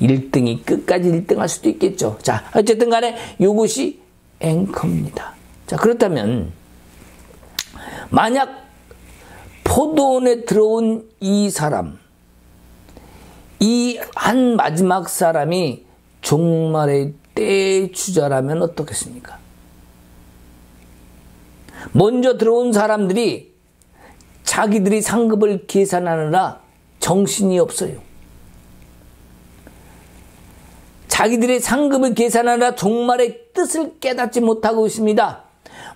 Speaker 1: 1등이 끝까지 1등 할 수도 있겠죠. 자, 어쨌든 간에 이것이 앵커입니다. 자, 그렇다면 만약 포도원에 들어온 이 사람, 이 한 마지막 사람이 종말의 때의 주자라면 어떻겠습니까? 먼저 들어온 사람들이 자기들이 상급을 계산하느라 정신이 없어요. 자기들의 상급을 계산하느라 종말의 뜻을 깨닫지 못하고 있습니다.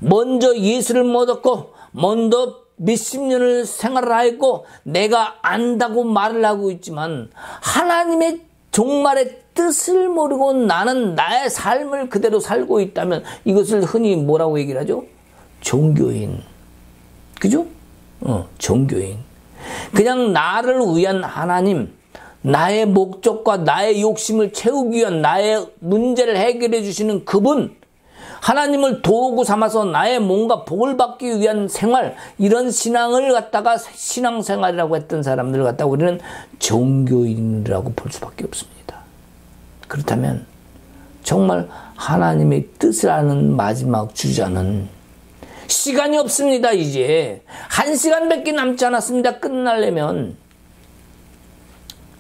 Speaker 1: 먼저 예수를 믿었고 먼저 몇십 년을 생활을 하였고 내가 안다고 말을 하고 있지만 하나님의 종말의 뜻을 모르고 나는 나의 삶을 그대로 살고 있다면 이것을 흔히 뭐라고 얘기를 하죠? 종교인. 그죠? 종교인. 그냥 나를 위한 하나님, 나의 목적과 나의 욕심을 채우기 위한 나의 문제를 해결해 주시는 그분, 하나님을 도구 삼아서 나의 뭔가 복을 받기 위한 생활, 이런 신앙을 갖다가 신앙생활이라고 했던 사람들을 갖다가 우리는 종교인이라고 볼 수밖에 없습니다. 그렇다면 정말 하나님의 뜻을 아는 마지막 주자는 시간이 없습니다. 이제 1시간밖에 남지 않았습니다. 끝나려면.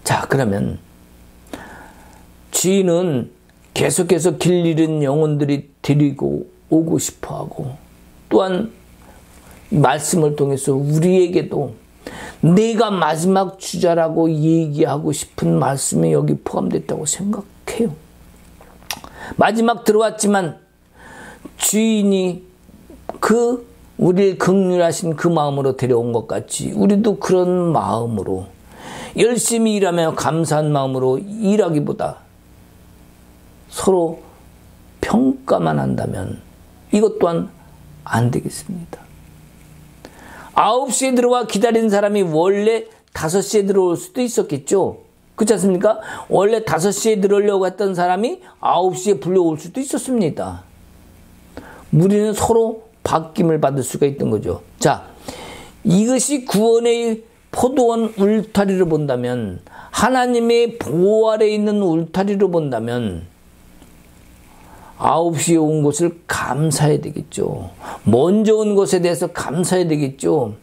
Speaker 1: 자, 그러면 주인은 계속해서 길 잃은 영혼들이 데리고 오고 싶어하고 또한 말씀을 통해서 우리에게도 내가 마지막 주자라고 얘기하고 싶은 말씀이 여기 포함됐다고 생각해요. 마지막 들어왔지만 주인이 우리를 긍휼하신 그 마음으로 데려온 것 같이 우리도 그런 마음으로 열심히 일하며 감사한 마음으로 일하기보다 서로 평가만 한다면 이것 또한 안 되겠습니다. 9시에 들어와 기다린 사람이 원래 5시에 들어올 수도 있었겠죠. 그렇지 않습니까? 원래 5시에 들어오려고 했던 사람이 9시에 불려올 수도 있었습니다. 우리는 서로 바뀜을 받을 수가 있던 거죠. 자, 이것이 구원의 포도원 울타리로 본다면, 하나님의 보호 아래 있는 울타리로 본다면 9시에 온 것을 감사해야 되겠죠. 먼저 온 것에 대해서 감사해야 되겠죠.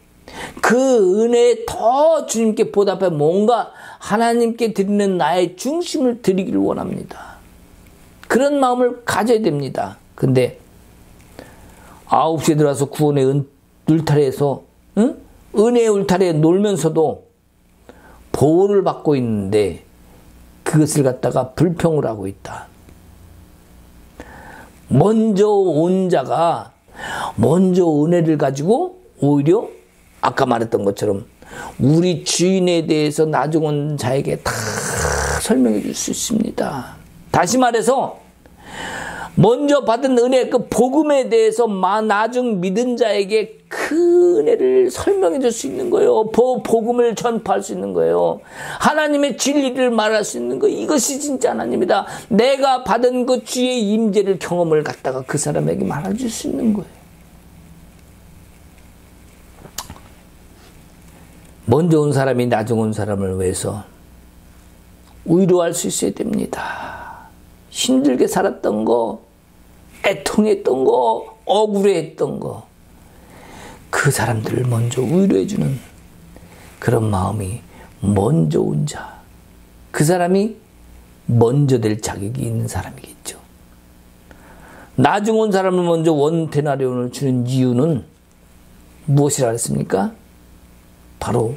Speaker 1: 그 은혜에 더 주님께 보답해 뭔가 하나님께 드리는 나의 중심을 드리기를 원합니다. 그런 마음을 가져야 됩니다. 근데 9시에 들어와서 구원의 울타리에서 은혜의 울타리에 놀면서도 보호를 받고 있는데 그것을 갖다가 불평을 하고 있다. 먼저 온 자가 먼저 은혜를 가지고 오히려 아까 말했던 것처럼 우리 주인에 대해서 나중 온 자에게 다 설명해 줄 수 있습니다. 다시 말해서 먼저 받은 은혜, 그 복음에 대해서 나중 믿은 자에게 그 은혜를 설명해 줄 수 있는 거예요. 복음을 전파할 수 있는 거예요. 하나님의 진리를 말할 수 있는 거예요. 이것이 진짜 하나님이다. 내가 받은 그 주의 임재를 경험을 갖다가 그 사람에게 말해줄 수 있는 거예요. 먼저 온 사람이 나중 온 사람을 위해서 위로할 수 있어야 됩니다. 힘들게 살았던 거, 애통했던 거, 억울해했던 거, 그 사람들을 먼저 위로해주는 그런 마음이 먼저 온 자, 그 사람이 먼저 될 자격이 있는 사람이겠죠. 나중 온 사람을 먼저 원데나리온을 주는 이유는 무엇이라 했습니까? 바로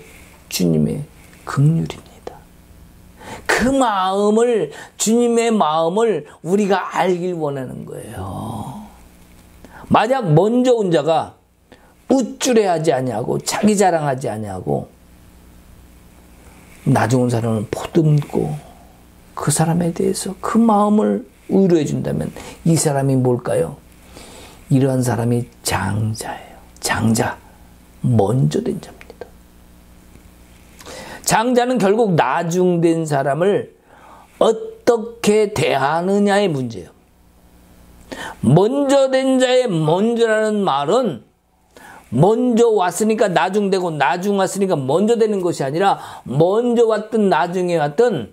Speaker 1: 주님의 긍휼입니다. 그 마음을, 주님의 마음을 우리가 알길 원하는 거예요. 만약 먼저 온 자가 우쭐해하지 아니하고 자기 자랑하지 아니하고 나중 온 사람을 보듬고 그 사람에 대해서 그 마음을 위로해 준다면 이 사람이 뭘까요? 이러한 사람이 장자예요. 장자, 먼저 된 자입니다. 장자는 결국 나중된 사람을 어떻게 대하느냐의 문제예요. 먼저 된 자의 먼저라는 말은 먼저 왔으니까 나중되고 나중 왔으니까 먼저 되는 것이 아니라 먼저 왔든 나중에 왔든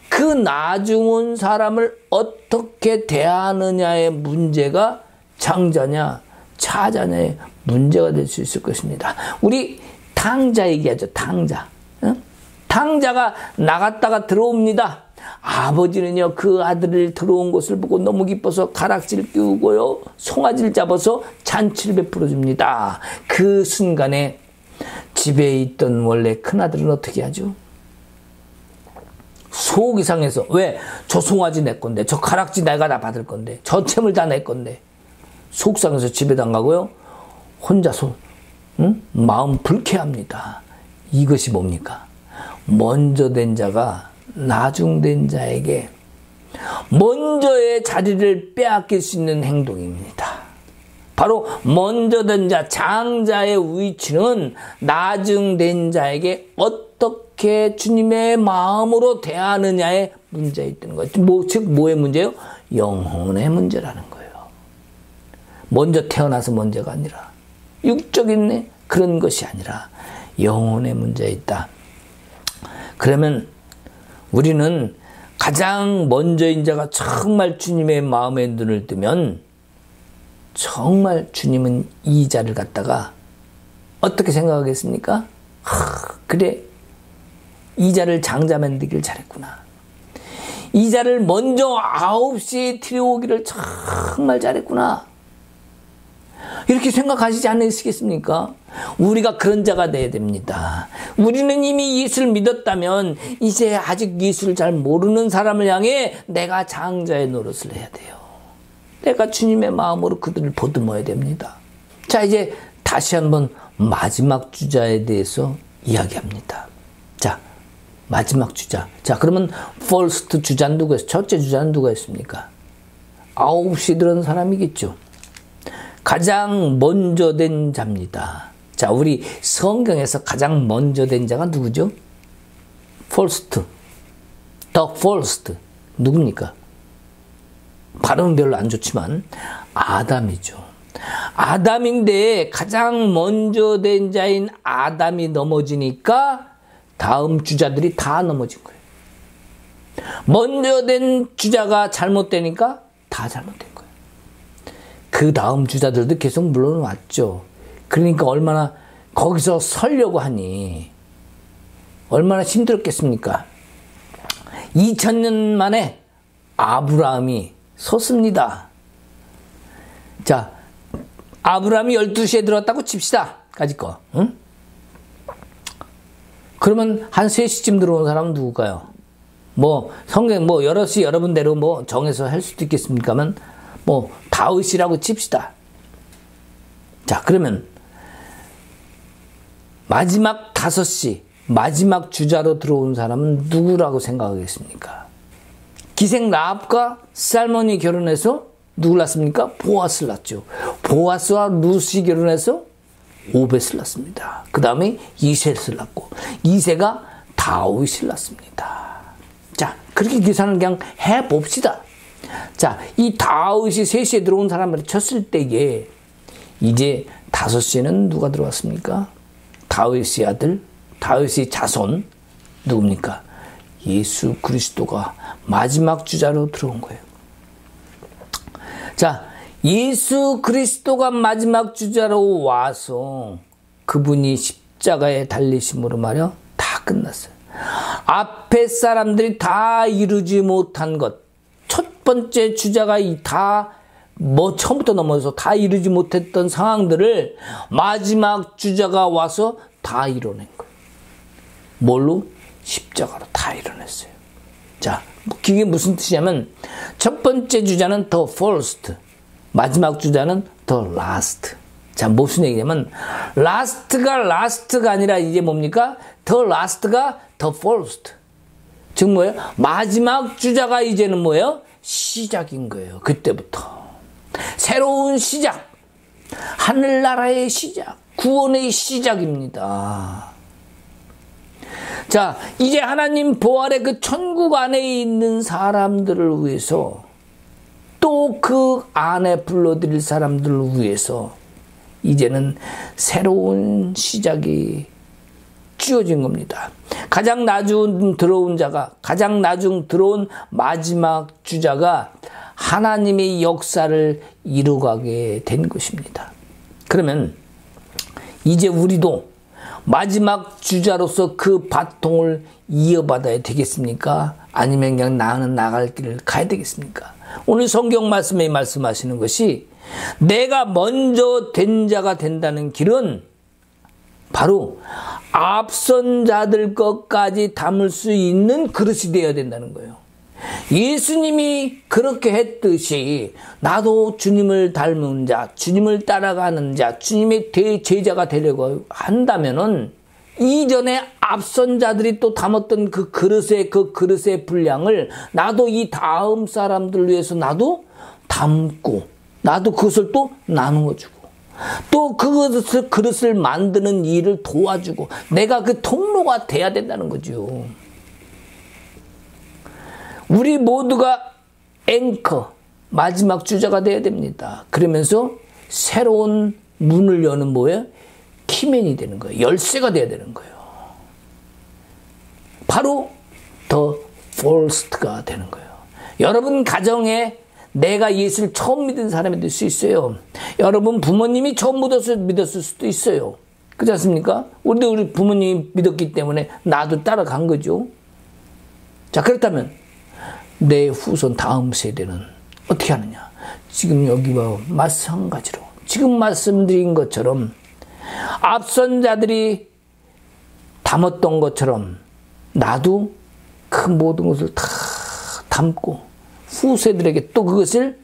Speaker 1: 그 나중 온 사람을 어떻게 대하느냐의 문제가 장자냐 차자냐의 문제가 될 수 있을 것입니다. 우리 탕자 얘기하죠. 탕자. 탕자가 나갔다가 들어옵니다. 아버지는요 그 아들을 들어온 것을 보고 너무 기뻐서 가락지를 끼우고요 송아지를 잡아서 잔치를 베풀어 줍니다. 그 순간에 집에 있던 원래 큰아들은 어떻게 하죠? 속이 상해서 왜? 저 송아지 내 건데 저 가락지 내가 다 받을 건데 저 채물 다 내 건데 속상해서 집에도 안 가고요 혼자서 마음 불쾌합니다. 이것이 뭡니까? 먼저 된 자가 나중된 자에게 먼저의 자리를 빼앗길 수 있는 행동입니다. 바로 먼저 된 자 장자의 위치는 나중된 자에게 어떻게 주님의 마음으로 대하느냐의 문제에 있다는 거죠. 즉 뭐의 문제예요? 영혼의 문제라는 거예요. 먼저 태어나서 문제가 아니라 육적인 그런 것이 아니라 영혼의 문제에 있다. 그러면 우리는 가장 먼저인 자가 정말 주님의 마음에 눈을 뜨면 정말 주님은 이 자를 갖다가 어떻게 생각하겠습니까? 그래 이 자를 장자 만들기를 잘했구나. 이 자를 먼저 9시에 들여오기를 정말 잘했구나. 이렇게 생각하시지 않으시겠습니까? 우리가 그런 자가 돼야 됩니다. 우리는 이미 예수를 믿었다면 이제 아직 예수를 잘 모르는 사람을 향해 내가 장자의 노릇을 해야 돼요. 내가 주님의 마음으로 그들을 보듬어야 됩니다. 자, 이제 다시 한번 마지막 주자에 대해서 이야기합니다. 자, 마지막 주자. 자, 그러면 first 주자는 누구였어요? 첫째 주자는 누구였습니까? 9시 들은 사람이겠죠. 가장 먼저 된 자입니다. 자, 우리 성경에서 가장 먼저 된 자가 누구죠? first, the first. 누굽니까? 발음은 별로 안 좋지만 아담이죠. 아담인데 가장 먼저 된 자인 아담이 넘어지니까 다음 주자들이 다 넘어진 거예요. 먼저 된 주자가 잘못되니까 다 잘못된 거예요. 그 다음 주자들도 계속 물러왔죠. 그러니까 얼마나 거기서 서려고 하니 얼마나 힘들었겠습니까? 2000년 만에 아브라함이 섰습니다. 자, 아브라함이 12시에 들어왔다고 칩시다. 까짓 거. 응? 그러면 한 3시쯤 들어온 사람은 누굴까요? 뭐 성경 뭐 여럿이 여러분대로 뭐 정해서 할 수도 있겠습니까만 뭐 다윗이라고 칩시다. 자, 그러면 마지막 5시 마지막 주자로 들어온 사람은 누구라고 생각하겠습니까? 기생 라합과 살몬이 결혼해서 누굴 낳습니까? 보아스를 낳죠. 보아스와 루시 결혼해서 오벳을 낳습니다. 그 다음에 이셋을 낳고 이셋가 다윗을 낳습니다. 자, 그렇게 계산을 그냥 해봅시다. 자, 이 다윗이 3시에 들어온 사람을 쳤을 때에 이제 5시에는 누가 들어왔습니까? 다윗의 아들, 다윗의 자손 누굽니까? 예수 그리스도가 마지막 주자로 들어온 거예요. 자, 예수 그리스도가 마지막 주자로 와서 그분이 십자가에 달리심으로 말이야 다 끝났어요. 앞에 사람들이 다 이루지 못한 것, 첫 번째 주자가 다 뭐 처음부터 넘어서 다 이루지 못했던 상황들을 마지막 주자가 와서 다 이뤄낸 거예요. 뭘로? 십자가로 다 이뤄냈어요. 자, 그게 무슨 뜻이냐면 첫 번째 주자는 the first, 마지막 주자는 the last. 자, 무슨 얘기냐면 last가 아니라 이제 뭡니까? the last가 the first. 즉 뭐예요? 마지막 주자가 이제는 뭐예요? 시작인 거예요. 그때부터 새로운 시작, 하늘나라의 시작, 구원의 시작입니다. 자, 이제 하나님 부활의 그 천국 안에 있는 사람들을 위해서 또 그 안에 불러들일 사람들을 위해서 이제는 새로운 시작이 주어진 겁니다. 가장 나중 들어온 자가, 가장 나중 들어온 마지막 주자가 하나님의 역사를 이루어가게 된 것입니다. 그러면 이제 우리도 마지막 주자로서 그 바통을 이어받아야 되겠습니까? 아니면 그냥 나는 나갈 길을 가야 되겠습니까? 오늘 성경 말씀에 말씀하시는 것이 내가 먼저 된 자가 된다는 길은 바로 앞선 자들 것까지 담을 수 있는 그릇이 되어야 된다는 거예요. 예수님이 그렇게 했듯이 나도 주님을 닮은 자, 주님을 따라가는 자, 주님의 대제자가 되려고 한다면은 이전에 앞선 자들이 또 담았던 그 그릇의 분량을 나도 이 다음 사람들 위해서 나도 담고 나도 그것을 또 나누어 주고 또 그릇을 만드는 일을 도와주고 내가 그 통로가 돼야 된다는 거죠. 우리 모두가 앵커, 마지막 주자가 돼야 됩니다. 그러면서 새로운 문을 여는 뭐예요? 키맨이 되는 거예요. 열쇠가 돼야 되는 거예요. 바로 더 퍼스트가 되는 거예요. 여러분 가정에 내가 예수를 처음 믿은 사람이 될 수 있어요. 여러분 부모님이 처음 믿었을 수도 있어요. 그렇지 않습니까? 우리 부모님이 믿었기 때문에 나도 따라간 거죠. 자, 그렇다면 내 후손 다음 세대는 어떻게 하느냐? 지금 여기와 마찬가지로 지금 말씀드린 것처럼 앞선 자들이 담았던 것처럼 나도 그 모든 것을 다 담고 후세들에게 또 그것을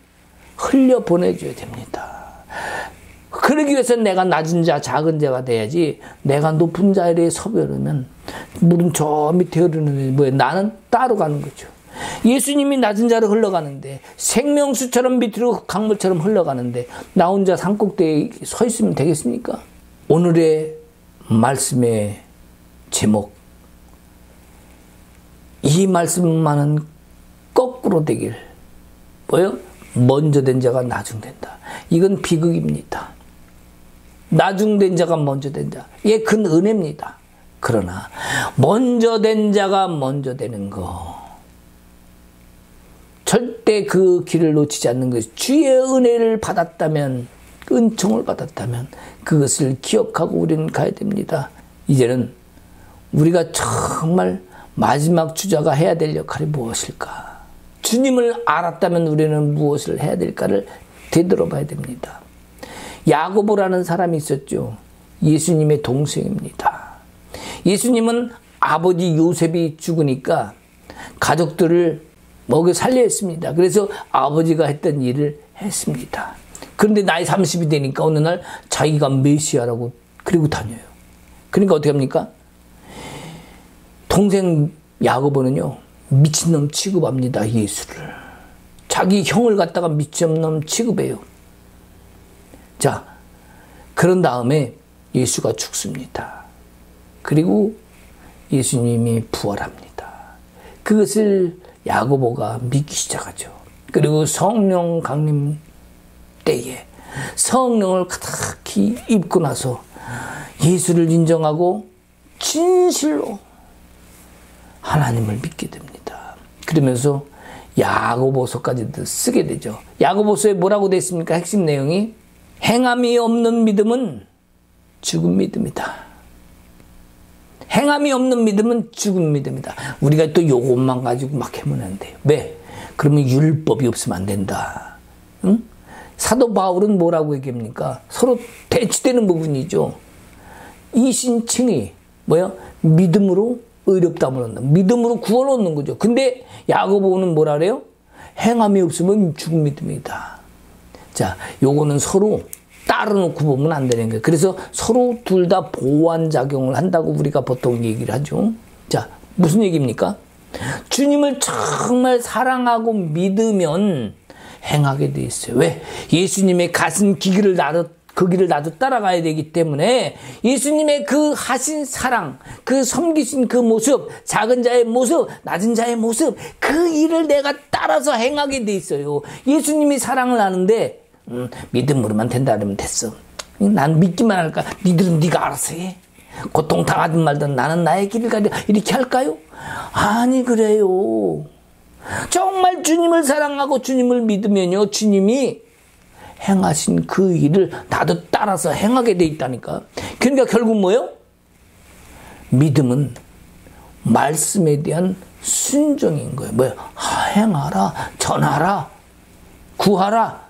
Speaker 1: 흘려 보내줘야 됩니다. 그러기 위해서 내가 낮은 자, 작은 자가 돼야지 내가 높은 자리에 서려면 물은 저 밑에 흐르는 뭐예요? 나는 따로 가는 거죠. 예수님이 낮은 자로 흘러가는데 생명수처럼 밑으로 강물처럼 흘러가는데 나 혼자 산꼭대기에 서 있으면 되겠습니까? 오늘의 말씀의 제목, 이 말씀만은 거꾸로 되길. 뭐요? 먼저 된 자가 나중된다. 이건 비극입니다. 나중된 자가 먼저 된 자. 예, 큰 은혜입니다. 그러나 먼저 된 자가 먼저 되는 거. 절대 그 길을 놓치지 않는 것이 주의 은혜를 받았다면, 은총을 받았다면 그것을 기억하고 우리는 가야 됩니다. 이제는 우리가 정말 마지막 주자가 해야 될 역할이 무엇일까? 주님을 알았다면 우리는 무엇을 해야 될까를 되돌아봐야 됩니다. 야고보라는 사람이 있었죠. 예수님의 동생입니다. 예수님은 아버지 요셉이 죽으니까 가족들을 먹여 살려 했습니다. 그래서 아버지가 했던 일을 했습니다. 그런데 나이 30이 되니까 어느 날 자기가 메시아라고 그리고 다녀요. 그러니까 어떻게 합니까? 동생 야고보는요, 미친놈 취급합니다. 예수를. 자기 형을 갖다가 미친놈 취급해요. 자, 그런 다음에 예수가 죽습니다. 그리고 예수님이 부활합니다. 그것을 야고보가 믿기 시작하죠. 그리고 성령 강림 때에 성령을 가득히 입고 나서 예수를 인정하고 진실로 하나님을 믿게 됩니다. 그러면서 야고보서까지도 쓰게 되죠. 야고보서에 뭐라고 되어 있습니까? 핵심 내용이 행함이 없는 믿음은 죽은 믿음이다. 행함이 없는 믿음은 죽은 믿음이다. 우리가 또 요것만 가지고 막 하면 안 돼요. 왜? 그러면 율법이 없으면 안 된다. 응? 사도 바울은 뭐라고 얘기합니까? 서로 대치되는 부분이죠. 이신칭의 뭐야? 믿음으로 의롭다함을 얻는다. 믿음으로 구원을 얻는 거죠. 근데 야고보는 뭐라 그래요? 행함이 없으면 죽은 믿음이다. 자, 요거는 서로 따로 놓고 보면 안 되는 거예요. 그래서 서로 둘 다 보완작용을 한다고 우리가 보통 얘기를 하죠. 자, 무슨 얘기입니까? 주님을 정말 사랑하고 믿으면 행하게 돼 있어요. 왜? 예수님의 가슴 기기를 그 길을 나도 따라가야 되기 때문에 예수님의 그 하신 사랑, 그 섬기신 그 모습, 작은 자의 모습, 낮은 자의 모습, 그 일을 내가 따라서 행하게 돼 있어요. 예수님이 사랑을 하는데 믿음으로만 된다 그러면 됐어. 난 믿기만 할까? 니들은 네가 알아서 해. 고통당하든 말든 나는 나의 길을 가려 이렇게 할까요? 아니 그래요. 정말 주님을 사랑하고 주님을 믿으면요, 주님이 행하신 그 일을 나도 따라서 행하게 돼 있다니까. 그러니까 결국 뭐예요? 믿음은 말씀에 대한 순종인 거예요. 뭐예요? 행하라, 전하라, 구하라,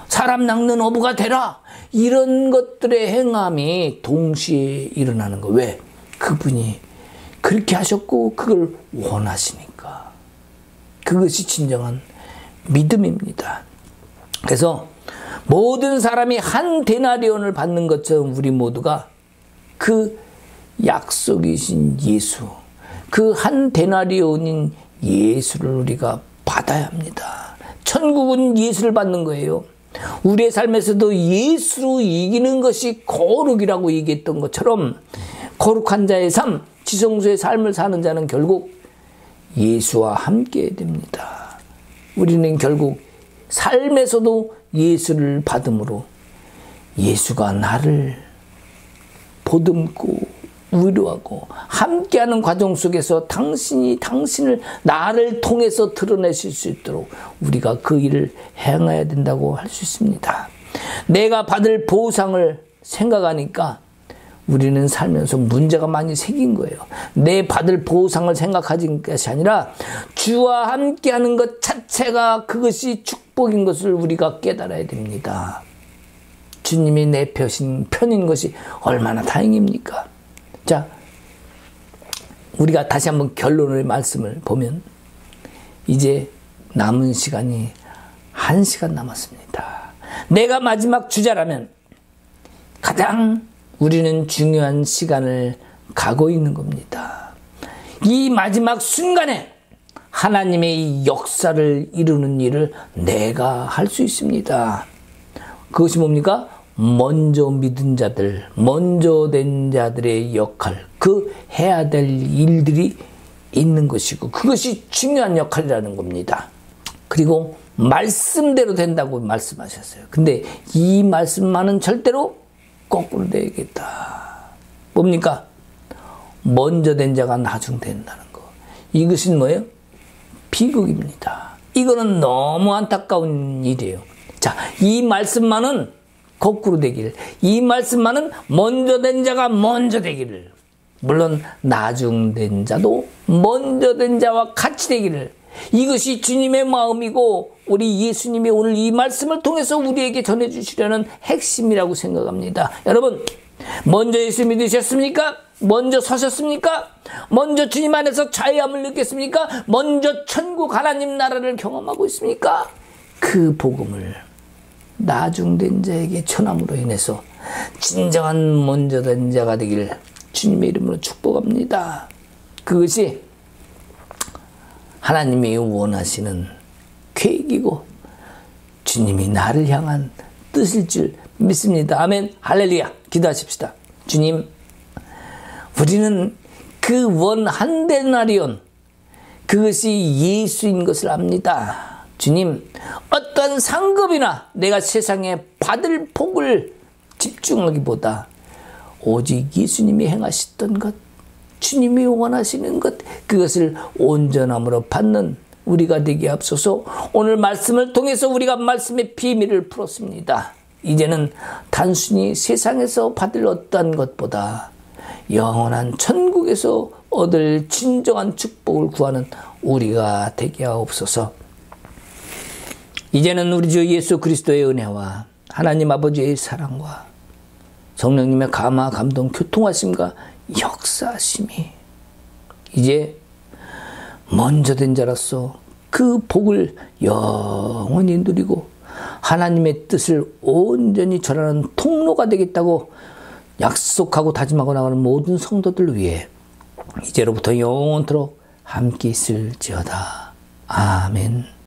Speaker 1: 사람 낚는 어부가 되라. 이런 것들의 행함이 동시에 일어나는 거예요. 왜? 그분이 그렇게 하셨고 그걸 원하시니까. 그것이 진정한 믿음입니다. 그래서 모든 사람이 한 데나리온을 받는 것처럼 우리 모두가 그 약속이신 예수, 그 한 데나리온인 예수를 우리가 받아야 합니다. 천국은 예수를 받는 거예요. 우리의 삶에서도 예수로 이기는 것이 거룩이라고 얘기했던 것처럼 거룩한 자의 삶, 지성소의 삶을 사는 자는 결국 예수와 함께 됩니다. 우리는 결국 삶에서도 예수를 받음으로 예수가 나를 보듬고 위로하고 함께하는 과정 속에서 당신이 당신을 나를 통해서 드러내실 수 있도록 우리가 그 일을 행해야 된다고 할 수 있습니다. 내가 받을 보상을 생각하니까 우리는 살면서 문제가 많이 생긴 거예요. 내 받을 보상을 생각하는 것이 아니라 주와 함께하는 것 자체가 그것이 축복인 것을 우리가 깨달아야 됩니다. 주님이 내 편인 것이 얼마나 다행입니까? 자, 우리가 다시 한번 결론의 말씀을 보면 이제 남은 시간이 1시간 남았습니다. 내가 마지막 주자라면 가장 우리는 중요한 시간을 가고 있는 겁니다. 이 마지막 순간에 하나님의 이 역사를 이루는 일을 내가 할 수 있습니다. 그것이 뭡니까? 먼저 믿은 자들, 먼저 된 자들의 역할, 그 해야 될 일들이 있는 것이고 그것이 중요한 역할이라는 겁니다. 그리고 말씀대로 된다고 말씀하셨어요. 근데 이 말씀만은 절대로 거꾸로 되겠다. 뭡니까? 먼저 된 자가 나중 된다는 거. 이것은 뭐예요? 비극입니다. 이거는 너무 안타까운 일이에요. 자, 이 말씀만은 거꾸로 되기를, 이 말씀만은 먼저 된 자가 먼저 되기를, 물론 나중 된 자도 먼저 된 자와 같이 되기를, 이것이 주님의 마음이고 우리 예수님이 오늘 이 말씀을 통해서 우리에게 전해주시려는 핵심이라고 생각합니다. 여러분, 먼저 예수 믿으셨습니까? 먼저 서셨습니까? 먼저 주님 안에서 자유함을 느꼈습니까? 먼저 천국 하나님 나라를 경험하고 있습니까? 그 복음을 나중된 자에게 전함으로 인해서 진정한 먼저 된 자가 되기를 주님의 이름으로 축복합니다. 그것이 하나님이 원하시는 계획이고 주님이 나를 향한 뜻일 줄 믿습니다. 아멘. 할렐루야. 기도하십시다. 주님, 우리는 그 원 한 데나리온, 그것이 예수인 것을 압니다. 주님, 어떤 상급이나 내가 세상에 받을 복을 집중하기보다 오직 예수님이 행하셨던 것, 주님이 원하시는 것, 그것을 온전함으로 받는 우리가 되게 앞서서 오늘 말씀을 통해서 우리가 말씀의 비밀을 풀었습니다. 이제는 단순히 세상에서 받을 어떠한 것보다 영원한 천국에서 얻을 진정한 축복을 구하는 우리가 되게 하옵소서. 이제는 우리 주 예수 그리스도의 은혜와 하나님 아버지의 사랑과 성령님의 감화, 감동, 교통하심과 역사하심이 이제 먼저 된 자로서 그 복을 영원히 누리고 하나님의 뜻을 온전히 전하는 통로가 되겠다고 약속하고 다짐하고 나가는 모든 성도들 위해 이제로부터 영원토록 함께 있을지어다. 아멘.